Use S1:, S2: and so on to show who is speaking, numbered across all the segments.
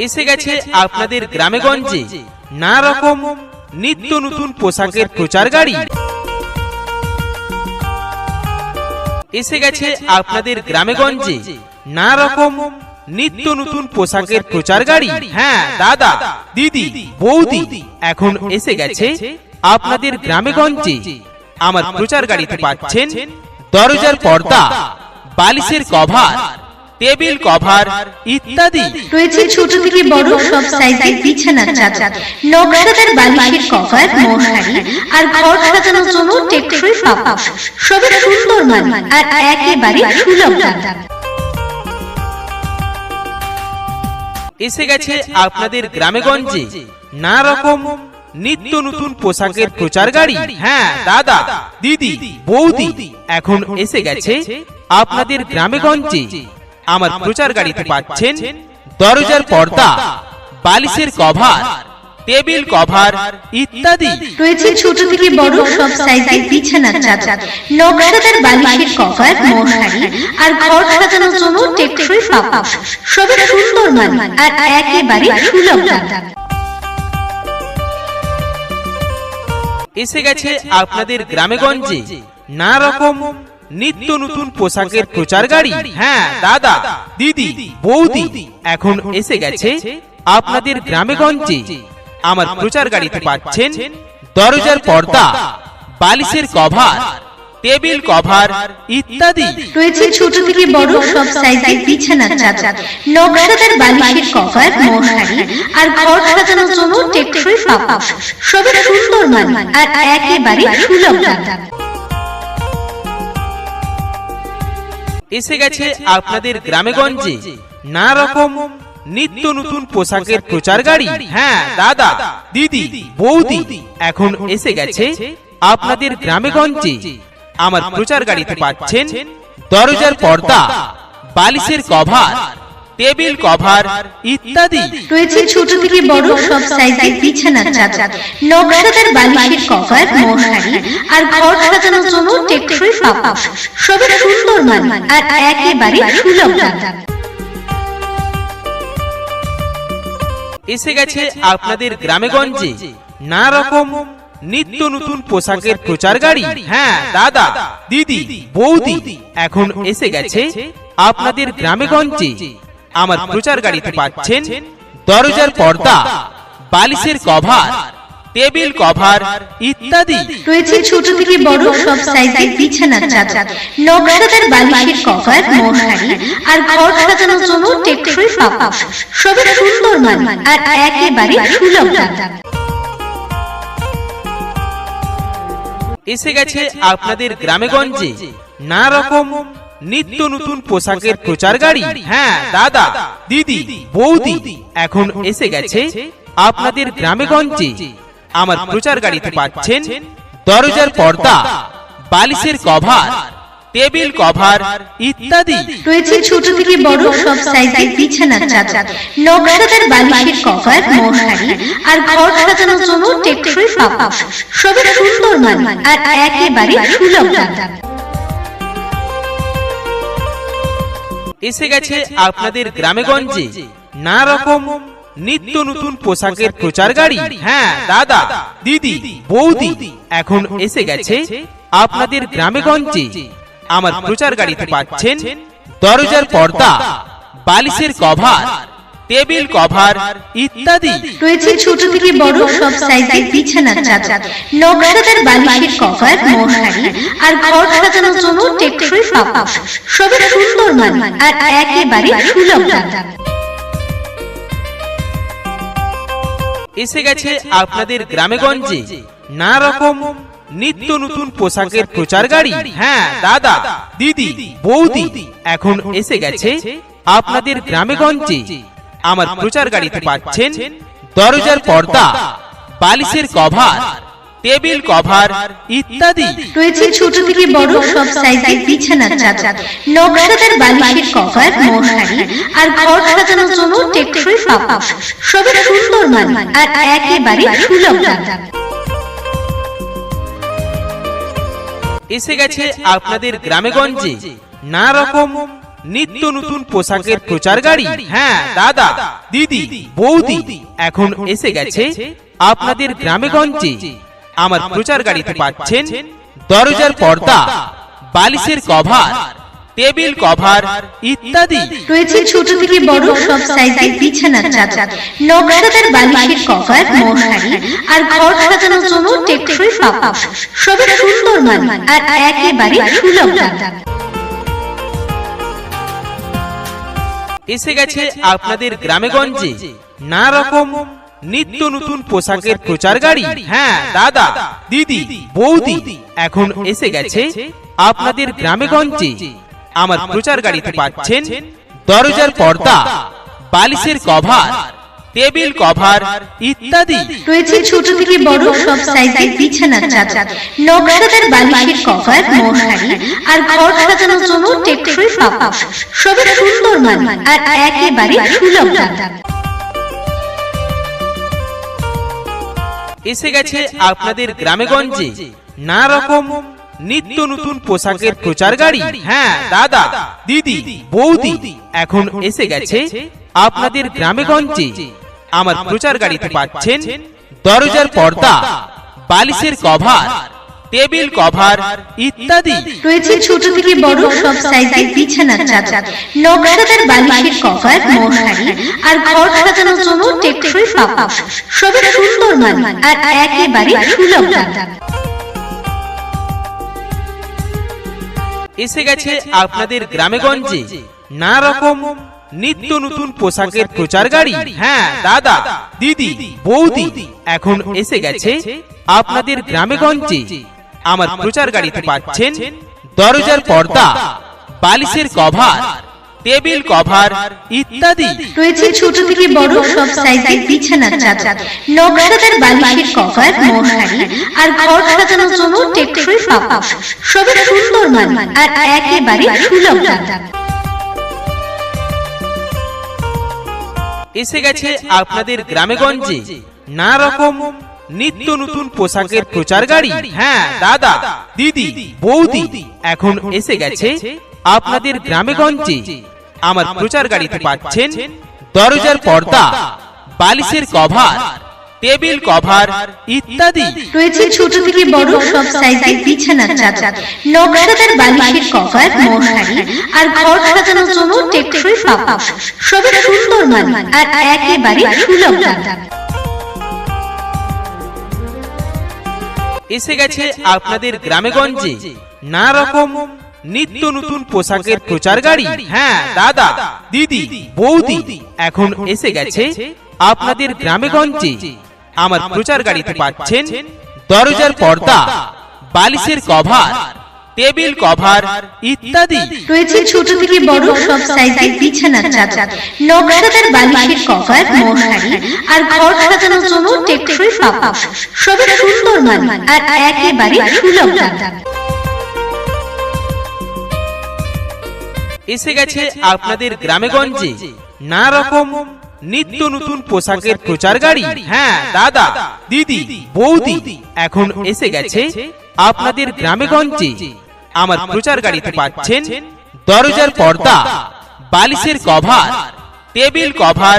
S1: এসে গেছে আপনাদের গ্রামেগঞ্জে নানা রকম নিত্য নতুন পোশাকের প্রচার গাড়ি। এসে গেছে আপনাদের গ্রামেগঞ্জে নানা রকম নিত্য নতুন পোশাকের প্রচার গাড়ি। হ্যাঁ দাদা, দিদি, বৌদি, এখন এসে গেছে আপনাদের গ্রামেগঞ্জে। আমার প্রচার গাড়িতে পাচ্ছেন দরজার পর্দা, বালিশের কভার, টেবিল কভার ইত্যাদি।
S2: রয়েছে ছোট থেকে বড় সব সাইজের বিছানার চাদর, নকশাদার বালিশের কভার, মশারি আর ঘর সাজানোর জন্য টেকসই পাপোশ। সবই সুন্দর মান আর একেবারে সুলভ দামে।
S1: এসে গেছে আপনাদের গ্রামেগঞ্জে নানা রকম নিত্য নতুন পোশাকের প্রচার গাড়ি। হ্যাঁ দাদা, দিদি, বৌদি, এখন এসে গেছে আপনাদের গ্রামেগঞ্জে। আমার প্রচার গাড়িতে পাচ্ছেন দরজার পর্দা, বালিশের কভার, টেবিল কভার ইত্যাদি।
S2: রয়েছে ছোট থেকে বড় সব সাইজের বিছানার চাদর, নকশাদার বালিশের কভার, মশারি আর ঘর সাজানোর জন্য টেকসই পাপোশ। সবই সুন্দর মান আর একেবারে সুলভ দামে।
S1: এসে গেছে আপনাদের গ্রামেগঞ্জে নানা রকম নিত্য নতুন পোশাকের প্রচার গাড়ি। হ্যাঁ দাদা, দিদি, বৌদি, এখন এসে গেছে আপনাদের গ্রামেগঞ্জে। আমার প্রচার গাড়িতে পাচ্ছেন দরজার পর্দা, বালিশের কভার, টেবিল কভার ইত্যাদি।
S2: রয়েছে ছোট থেকে বড় সব সাইজের বিছানার চাদর, নকশাদার বালিশের কভার, মশারি আর ঘর সাজানোর জন্য টেকসই পাপোশ। সবই সুন্দর মান আর একেবারে সুলভ দামে।
S1: এসে গেছে আপনাদের গ্রামেগঞ্জে নানা রকম নিত্য নতুন পোশাকের প্রচার গাড়ি। হ্যাঁ দাদা, দিদি, বৌদি, এখন এসে গেছে আপনাদের গ্রামেগঞ্জে। আমার প্রচার গাড়িতে পাচ্ছেন দরজার পর্দা, বালিশের কভার, টেবিল কভার ইত্যাদি।
S2: রয়েছে ছোট থেকে বড় সব সাইজের বিছানার চাদর, নকশাদার বালিশের কভার, মশারি আর ঘর সাজানোর জন্য টেকসই পাপোশ। সবই সুন্দর মান আর একেবারে সুলভ দামে।
S1: এসে গেছে আপনাদের গ্রামেগঞ্জে নানা রকম নিত্য নতুন পোশাকের প্রচার গাড়ি। হ্যাঁ দাদা, দিদি, বৌদি, এখন এসে গেছে আপনাদের গ্রামেগঞ্জে। আমার প্রচার গাড়িতে পাচ্ছেন দরজার পর্দা, বালিশের কভার, টেবিল কভার ইত্যাদি।
S2: রয়েছে ছোট থেকে বড় সব সাইজের বিছানার চাদর, নকশাদার বালিশের কভার, মশারি আর ঘর সাজানোর জন্য টেকসই পাপোশ। সবই সুন্দর মান আর একেবারে সুলভ দামে।
S1: এসে গেছে আপনাদের গ্রামেগঞ্জে নানা রকম নিত্য নতুন পোশাকের প্রচার গাড়ি। হ্যাঁ দাদা, দিদি, বৌদি, এখন এসে গেছে আপনাদের গ্রামেগঞ্জে। আমার প্রচার গাড়িতে পাচ্ছেন দরজার পর্দা, বালিশের কভার, টেবিল কভার ইত্যাদি।
S2: রয়েছে ছোট থেকে বড় সব সাইজের বিছানার চাদর, নকশাদার বালিশের কভার, মশারি আর ঘর সাজানোর জন্য টেকসই পাপোশ। সবই সুন্দর মান আর একেবারে সুলভ দামে।
S1: এসে গেছে আপনাদের গ্রামেগঞ্জে নানা রকম নিত্য নতুন পোশাকের প্রচার গাড়ি। হ্যাঁ দাদা, দিদি, বৌদি, এখন এসে গেছে আপনাদের গ্রামেগঞ্জে। আমার প্রচার গাড়িতে পাচ্ছেন দরজার পর্দা, বালিশের কভার, টেবিল কভার ইত্যাদি।
S2: রয়েছে ছোট থেকে বড় সব সাইজের বিছানার চাদর, নকশাদার বালিশের কভার, মশারি আর ঘর সাজানোর জন্য টেকসই পাপোশ। সবই সুন্দর মান আর একেবারে সুলভ দামে।
S1: এসে গেছে আপনাদের গ্রামেগঞ্জে নানা রকম নিত্য নতুন পোশাকের প্রচার গাড়ি। হ্যাঁ দাদা, দিদি, বৌদি, এখন এসে গেছে আপনাদের গ্রামেগঞ্জে। আমার প্রচার গাড়িতে পাচ্ছেন দরজার পর্দা, বালিশের কভার, টেবিল কভার ইত্যাদি।
S2: রয়েছে ছোট থেকে বড় সব সাইজের বিছানার চাদর, নকশাদার বালিশের কভার, মশারি আর ঘর সাজানোর জন্য টেকসই পাপোশ। সবই সুন্দর মান আর একেবারে সুলভ দামে।
S1: এসে গেছে আপনাদের গ্রামেগঞ্জে নানা রকম নিত্য নতুন পোশাকের প্রচার গাড়ি। হ্যাঁ দাদা, দিদি, বৌদি, এখন এসে গেছে আপনাদের গ্রামে গঞ্জে। আমার প্রচার গাড়িতে পাচ্ছেন দরজার পর্দা, বালিশের কভার, টেবিল কভার ইত্যাদি।
S2: রয়েছে ছোট থেকে বড় সব সাইজের বিছানার চাদর, নকশাদার বালিশের কভার, মশারি আর ঘর সাজানোর জন্য টেকসই পাপোশ। সবই সুন্দর মান আর একেবারে সুলভ দাম।
S1: এসে গেছে আপনাদের গ্রামে গঞ্জে নানা রকম নিত্য নতুন পোশাকের প্রচার গাড়ি। হ্যাঁ দাদা, দিদি, বৌদি, এখন এসে গেছে আপনাদের গ্রামে গঞ্জে। আমার প্রচার গাড়িতে পাচ্ছেন দরজার পর্দা, বালিশের কভার, টেবিল কভার ইত্যাদি।
S2: রয়েছে ছোট থেকে বড় সব সাইজের বিছানার চাদর, নকশাদার বালিশের কভার, মশারি আর ঘর সাজানোর জন্য টেকসই পাপোশ। সবই সুন্দর মান আর একেবারে সুলভ দাম।
S1: এসে গেছে আপনাদের গ্রামে গঞ্জে নানা রকম নিত্য নতুন পোশাকের প্রচার গাড়ি। হ্যাঁ দাদা, দিদি, বৌদি, এখন এসে গেছে আপনাদের গ্রামে গঞ্জে। আমার প্রচার গাড়িতে পাচ্ছেন দরজার পর্দা, বালিশের কভার, টেবিল কভার ইত্যাদি।
S2: রয়েছে ছোট থেকে বড় সব সাইজের বিছানার চাদর, নকশাদার বালিশের কভার, মশারি আর ঘর সাজানোর জন্য টেকসই পাপোশ। সবই সুন্দর মান আর একেবারে সুলভ দাম।
S1: এসে গেছে আপনাদের গ্রামে গঞ্জে নানা রকম নিত্য নতুন পোশাকের প্রচার গাড়ি। হ্যাঁ দাদা, দিদি, বৌদি, এখন এসে গেছে আপনাদের গ্রামে গঞ্জে। আমার প্রচার গাড়িতে পাচ্ছেন দরজার পর্দা, বালিশের কভার, টেবিল কভার ইত্যাদি।
S2: রয়েছে ছোট থেকে বড় সব সাইজের বিছানার চাদর, নকশাদার বালিশের কভার, মশারি আর ঘর সাজানোর জন্য টেকসই পাপোশ। সবই সুন্দর মান আর একেবারে সুলভ দাম।
S1: এসে গেছে আপনাদের গ্রামে গঞ্জে নানা রকম নিত্য নতুন পোশাকের প্রচার গাড়ি। হ্যাঁ দাদা, দিদি, বৌদি, এখন এসে গেছে আপনাদের গ্রামে গঞ্জে। আমার প্রচার গাড়িতে পাচ্ছেন দরজার পর্দা, বালিশের কভার, টেবিল কভার ইত্যাদি।
S2: রয়েছে ছোট থেকে বড় সব সাইজের বিছানার চাদর, নকশাদার বালিশের কভার, মশারি আর ঘর সাজানোর জন্য টেকসই পাপোশ। সবই সুন্দর মান আর একেবারে সুলভ দাম।
S1: এসে গেছে আপনাদের গ্রামে গঞ্জে নানা রকম নিত্য নতুন পোশাকের প্রচার গাড়ি। হ্যাঁ দাদা, দিদি, বৌদি, এখন এসে গেছে আপনাদের গ্রামে গঞ্জে। আমার প্রচার গাড়িতে পাচ্ছেন দরজার পর্দা, বালিশের কভার, টেবিল কভার ইত্যাদি।
S2: রয়েছে ছোট থেকে বড় সব সাইজের বিছানার চাদর, নকশাদার বালিশের কভার, মশারি আর ঘর সাজানোর জন্য টেকসই পাপোশ। সবই সুন্দর মান আর একেবারে সুলভ দাম।
S1: এসে গেছে আপনাদের গ্রামে গঞ্জে নানা রকম নিত্য নতুন পোশাকের প্রচার গাড়ি। হ্যাঁ দাদা, দিদি, বৌদি, এখন এসে গেছে আপনাদের গ্রামে গঞ্জে। আমার প্রচার গাড়িতে পাচ্ছেন দরজার পর্দা, বালিশের কভার, টেবিল কভার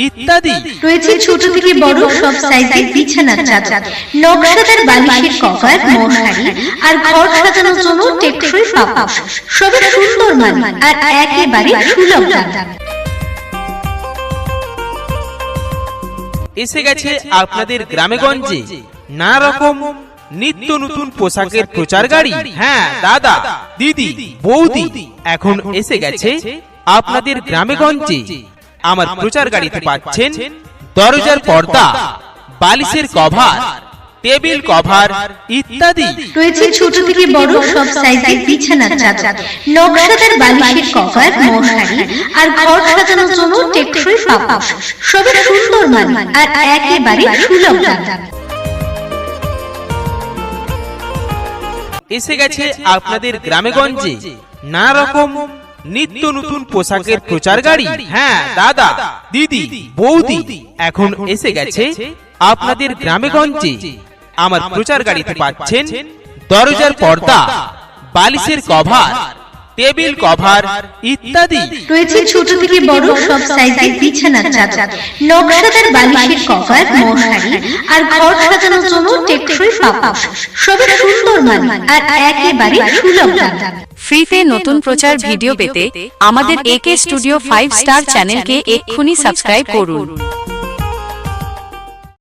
S1: ইত্যাদি।
S2: রয়েছে ছোট থেকে বড় সব সাইজের বিছানার চাদর, নকশাদার বালিশের কভার, মশারি আর ঘর সাজানোর জন্য টেকসই পাপোশ। সবই সুন্দর মান আর একেবারে সুলভ দাম।
S1: এসে গেছে আপনাদের গ্রামে গঞ্জে নানা রকম নিত্য নতুন পোশাকের প্রচার গাড়ি। হ্যাঁ দাদা, দিদি, বৌদি, এখন এসে গেছে আপনাদের গ্রামে গঞ্জে। আমার প্রচার গাড়িতে পাচ্ছেন দরজার পর্দা, বালিশের কভার, টেবিল কভার ইত্যাদি।
S2: রয়েছে ছোট থেকে বড় সব সাইজের বিছানার চাদর, নকশাদার বালিশের কভার, মশারি আর ঘর সাজানোর জন্য টেকসই পাপোশ। সবই সুন্দর মান আর একেবারে সুলভ দাম।
S1: এসে গেছে আপনাদের গ্রামে গঞ্জে নানা রকম নিত্য নতুন পোশাকের প্রচার গাড়ি। হ্যাঁ দাদা, দিদি, বৌদি, এখন এসে গেছে আপনাদের গ্রামে গঞ্জে। আমার প্রচার গাড়িতে পাচ্ছেন দরজার পর্দা, বালিশের কভার, টেবিল কভার ইত্যাদি।
S2: রয়েছে ছোট থেকে বড় সব সাইজের বিছানার চাদর, নকশাদার বালিশের কভার, মশারি আর ঘর সাজানোর জন্য টেকসই পাপোশ। সবই সুন্দর মানে আর একেবারে সুলভ দামে।
S3: ফ্রিতে নতুন প্রচার ভিডিও পেতে আমাদের AK স্টুডিও 5 স্টার চ্যানেলকে এক্ষুনি সাবস্ক্রাইব করুন।